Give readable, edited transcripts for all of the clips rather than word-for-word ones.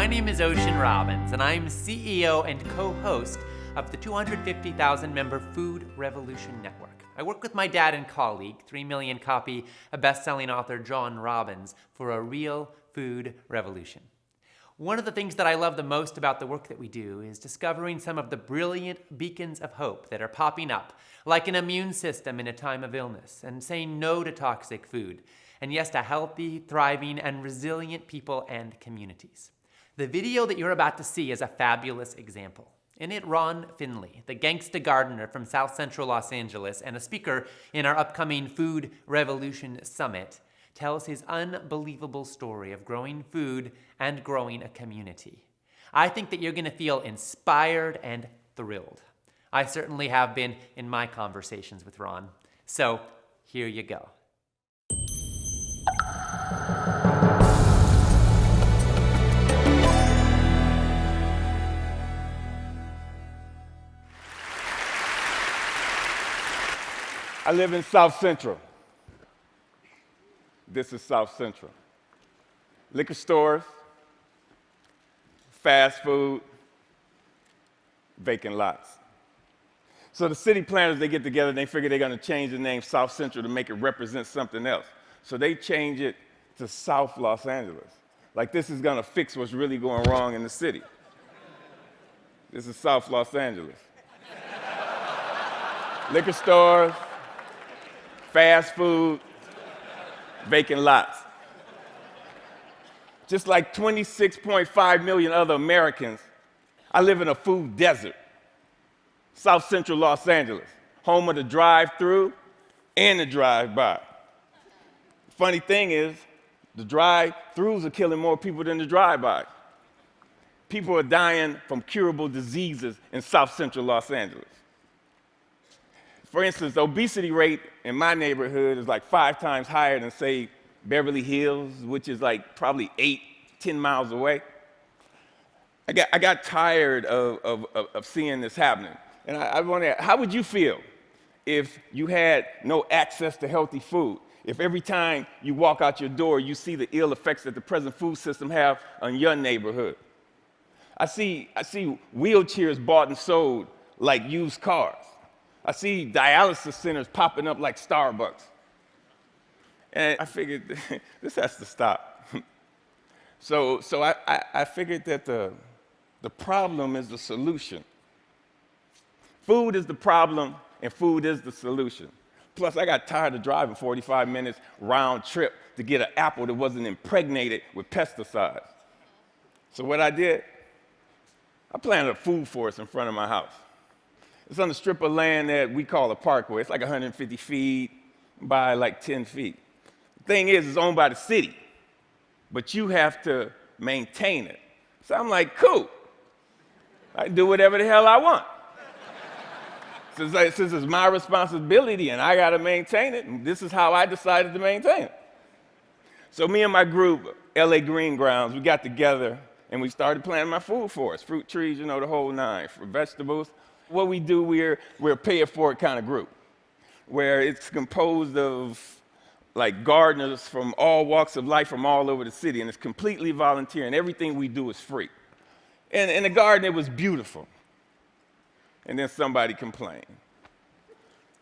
my name is Robbins, and I'm CEO and co-host of the 250,000-member Food Revolution Network. I work with my dad and colleague, 3 million copy, a best-selling author, Robbins, for a real food revolution. One of the things that I love the most about the work that we do is discovering some of the brilliant beacons of hope that are popping up, like an immune system in a time of illness, and saying no to toxic food, and yes, to healthy, thriving, and resilient people and communities. The video that you're about to see is a fabulous example. In it, Ron Finley, the Gangsta Gardener from South Central Los Angeles and a speaker in our upcoming Food Revolution Summit, tells his unbelievable story of growing food and growing a community. I think that you're going to feel inspired and thrilled. I certainly have been in my conversations with Ron. So here you go. I live in South Central. This is South Central. Liquor stores, fast food, vacant lots. So the city planners, they get together and they figure they're going to change the name South Central to make it represent something else. So they change it to South Los Angeles. Like this is going to fix what's really going wrong in the city. This is South Los Angeles. Liquor stores, fast food, vacant lots. Just like 26.5 million other Americans, I live in a food desert. South Central Los Angeles, home of the drive-through and the drive-by. Funny thing is, the drive-throughs are killing more people than the drive-bys. People are dying from curable diseases in South Central Los Angeles. For instance, the obesity rate in my neighborhood is like 5 times higher than, say, Beverly Hills, which is like probably 10 miles away. I got tired of seeing this happening. And I wonder, how would you feel if you had no access to healthy food? If every time you walk out your door, you see the ill effects that the present food system have on your neighborhood? I see wheelchairs bought and sold like used cars. I see dialysis centers popping up like Starbucks. And I figured this has to stop. So I figured that the problem is the solution. Food is the problem, and food is the solution. Plus, I got tired of driving 45 minutes round trip to get an apple that wasn't impregnated with pesticides. So what I did, I planted a food forest in front of my house. It's on a strip of land that we call a parkway. It's like 150 feet by like 10 feet. The thing is, it's owned by the city, but you have to maintain it. So I'm like, cool. I can do whatever the hell I want. Since it's my responsibility and I got to maintain it, and this is how I decided to maintain it. So me and my group, LA Green Grounds, we got together and we started planting my food forest, fruit trees, the whole nine, for vegetables. What we do, we're a pay-it-forward kind of group, where it's composed of like gardeners from all walks of life from all over the city, and it's completely volunteer, and everything we do is free. And in the garden, it was beautiful. And then somebody complained.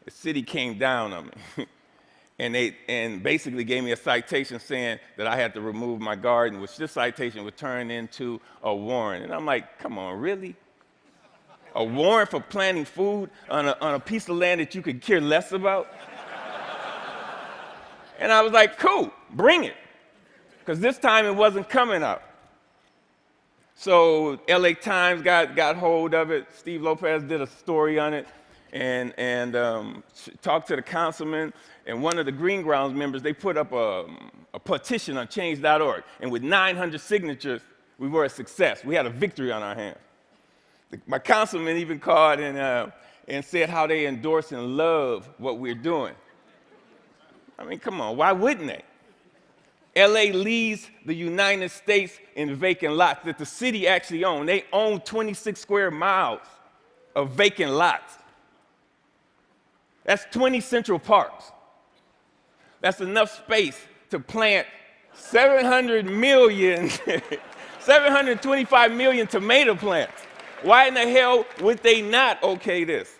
The city came down on me, and basically gave me a citation saying that I had to remove my garden, which this citation would turn into a warrant. And I'm like, come on, really? A warrant for planting food on a piece of land that you could care less about? And I was like, cool, bring it. Because this time it wasn't coming up. So LA Times got hold of it. Steve Lopez did a story on it and talked to the councilman. And one of the Green Grounds members, they put up a petition on change.org. And with 900 signatures, we were a success. We had a victory on our hands. My councilman even called and said how they endorse and love what we're doing. I mean, come on, why wouldn't they? LA leads the United States in vacant lots that the city actually owns. They own 26 square miles of vacant lots. That's 20 Central Parks. That's enough space to plant 700 million 725 million tomato plants. Why in the hell would they not okay this?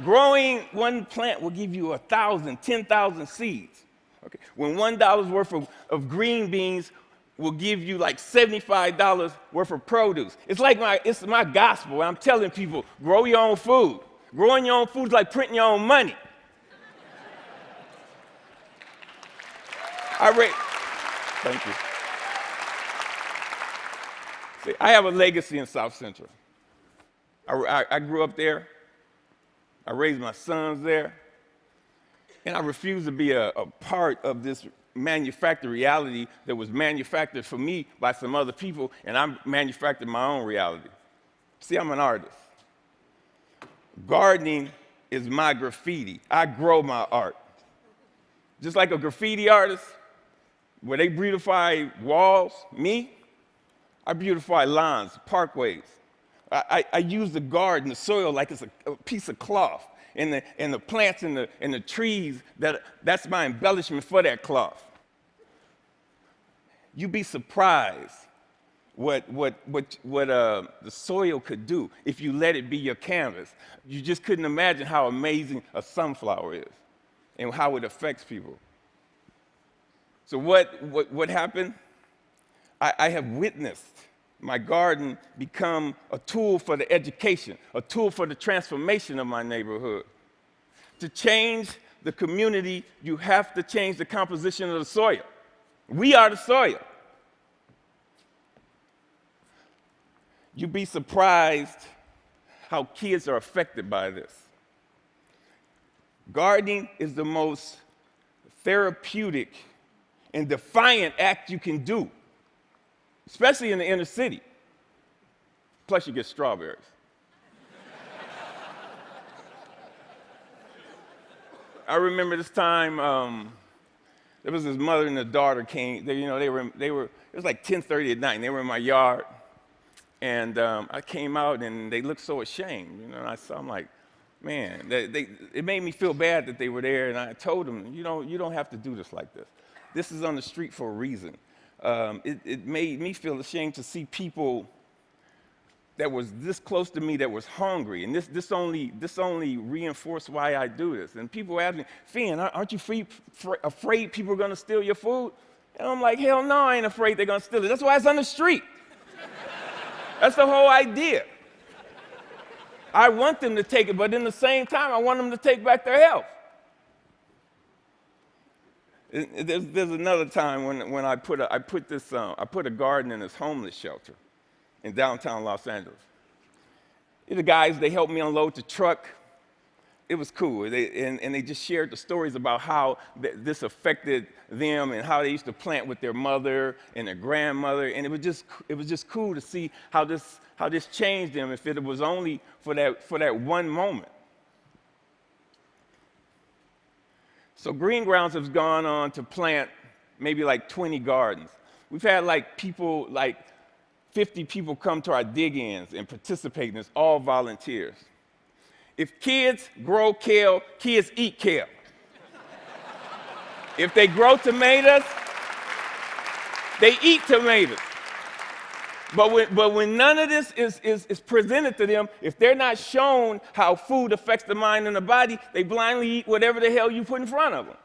Growing one plant will give you 1,000, 10,000 seeds. Okay. When $1 worth of green beans will give you like $75 worth of produce. It's my gospel. I'm telling people, grow your own food. Growing your own food is like printing your own money. Thank you. See, I have a legacy in South Central. I grew up there. I raised my sons there. And I refuse to be a part of this manufactured reality that was manufactured for me by some other people, and I manufactured my own reality. See, I'm an artist. Gardening is my graffiti. I grow my art. Just like a graffiti artist, where they beautify walls, I beautify lawns, parkways. I use the garden, the soil, like it's a piece of cloth. And the plants and the trees, that's my embellishment for that cloth. You'd be surprised what the soil could do if you let it be your canvas. You just couldn't imagine how amazing a sunflower is and how it affects people. So what happened? I have witnessed my garden become a tool for the education, a tool for the transformation of my neighborhood. To change the community, you have to change the composition of the soil. We are the soil. You'd be surprised how kids are affected by this. Gardening is the most therapeutic and defiant act you can do, especially in the inner city. Plus, you get strawberries. I remember this time, there was this mother and a daughter came. It was like 10:30 at night, and they were in my yard. And I came out, and they looked so ashamed. I'm like, man, it made me feel bad that they were there. And I told them, you don't have to do this like this. This is on the street for a reason. It made me feel ashamed to see people that was this close to me that was hungry, and this only reinforced why I do this. And people ask me, Finn, aren't you afraid people are going to steal your food? And I'm like, hell no, I ain't afraid they're going to steal it. That's why it's on the street. That's the whole idea. I want them to take it, but in the same time, I want them to take back their health. There's another time when I put a garden in this homeless shelter in downtown Los Angeles. The guys, they helped me unload the truck. It was cool. They just shared the stories about how this affected them and how they used to plant with their mother and their grandmother. And it was just cool to see how this changed them if it was only for that one moment. So Green Grounds has gone on to plant maybe like 20 gardens. We've had like 50 people come to our dig-ins and participate in this, all volunteers. If kids grow kale, kids eat kale. If they grow tomatoes, they eat tomatoes. But when none of this is presented to them, if they're not shown how food affects the mind and the body, they blindly eat whatever the hell you put in front of them.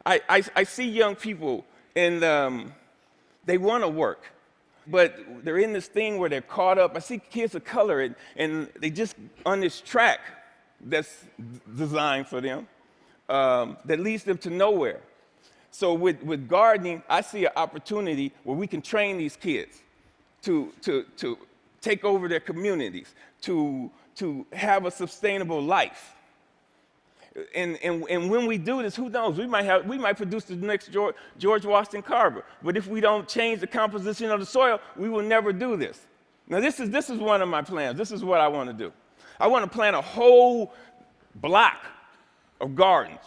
I see young people, and they want to work, but they're in this thing where they're caught up. I see kids of color, and they just on this track that's designed for them that leads them to nowhere. So with gardening, I see an opportunity where we can train these kids to take over their communities, to have a sustainable life. And when we do this, who knows? We might produce the next George Washington Carver. But if we don't change the composition of the soil, we will never do this. Now, this is one of my plans. This is what I want to do. I want to plant a whole block of gardens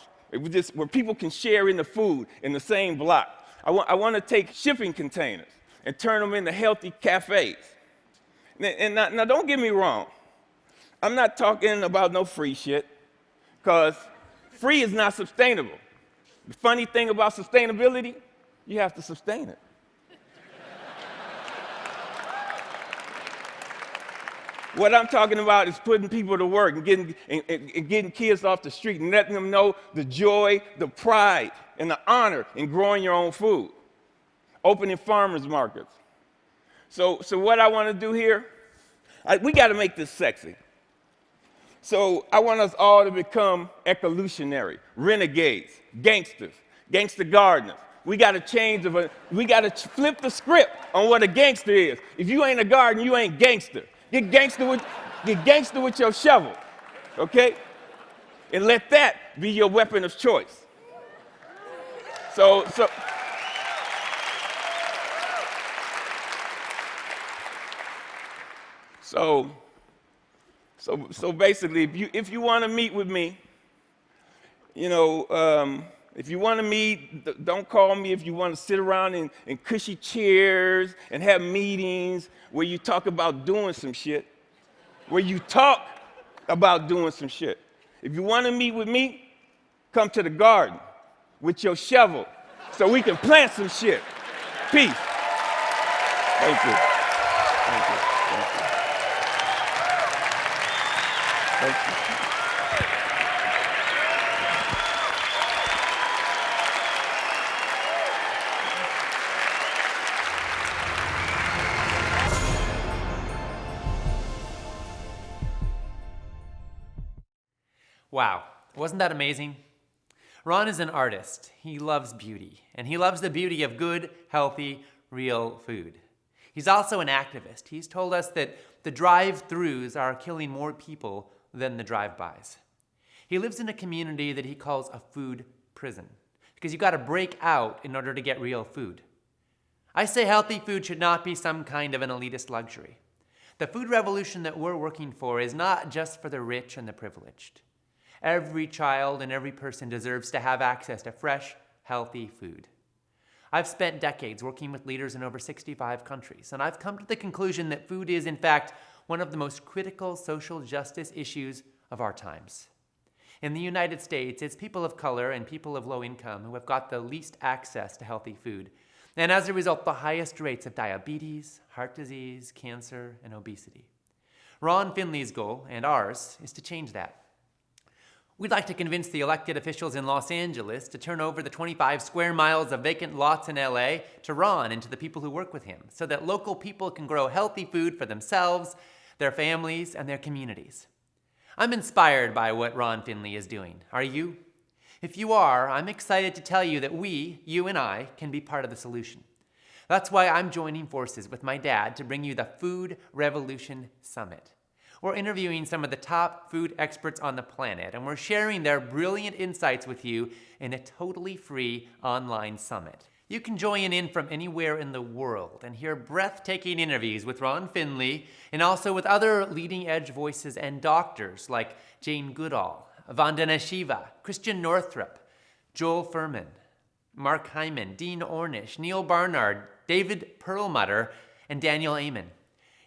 where people can share in the food in the same block. I want to take shipping containers and turn them into healthy cafes. And now don't get me wrong. I'm not talking about no free shit, because free is not sustainable. The funny thing about sustainability, You have to sustain it. What I'm talking about is putting people to work and getting kids off the street and letting them know the joy, the pride, and the honor in growing your own food. Opening farmers markets. So what I want to do here, we got to make this sexy. So I want us all to become ecolutionary, renegades, gangsters, gangsta gardeners. We got to we got to flip the script on what a gangster is. If you ain't a gardener, you ain't gangster. Get gangster with your shovel, okay? And let that be your weapon of choice. So basically, if you want to meet with me, if you want to meet, don't call me. If you want to sit around in cushy chairs and have meetings where you talk about doing some shit, If you want to meet with me, come to the garden with your shovel so we can plant some shit. Peace. Thank you. Thank you. Thank you. Thank you. Wow, wasn't that amazing? Ron is an artist. He loves beauty, and he loves the beauty of good, healthy, real food. He's also an activist. He's told us that the drive-thrus are killing more people than the drive-bys. He lives in a community that he calls a food prison, because you got to break out in order to get real food. I say healthy food should not be some kind of an elitist luxury. The food revolution that we're working for is not just for the rich and the privileged. Every child and every person deserves to have access to fresh, healthy food. I've spent decades working with leaders in over 65 countries, and I've come to the conclusion that food is, in fact, one of the most critical social justice issues of our times. In the United States, it's people of color and people of low income who have got the least access to healthy food, and as a result, the highest rates of diabetes, heart disease, cancer, and obesity. Ron Finley's goal, and ours, is to change that. We'd like to convince the elected officials in Los Angeles to turn over the 25 square miles of vacant lots in LA to Ron and to the people who work with him, so that local people can grow healthy food for themselves, their families, and their communities. I'm inspired by what Ron Finley is doing. Are you? If you are, I'm excited to tell you that you and I, can be part of the solution. That's why I'm joining forces with my dad to bring you the Food Revolution Summit. We're interviewing some of the top food experts on the planet, and we're sharing their brilliant insights with you in a totally free online summit. You can join in from anywhere in the world and hear breathtaking interviews with Ron Finley and also with other leading-edge voices and doctors like Jane Goodall, Vandana Shiva, Christian Northrup, Joel Furman, Mark Hyman, Dean Ornish, Neil Barnard, David Perlmutter, and Daniel Amen.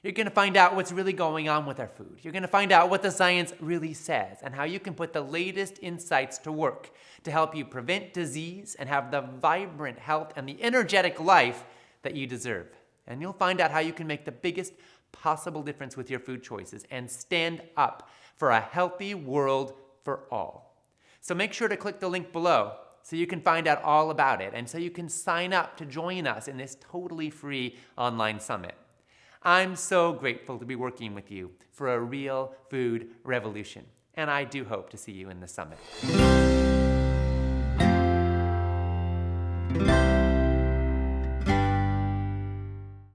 You're going to find out what's really going on with our food. You're going to find out what the science really says and how you can put the latest insights to work to help you prevent disease and have the vibrant health and the energetic life that you deserve. And you'll find out how you can make the biggest possible difference with your food choices and stand up for a healthy world for all. So make sure to click the link below so you can find out all about it and so you can sign up to join us in this totally free online summit. I'm so grateful to be working with you for a real food revolution, and I do hope to see you in the summit.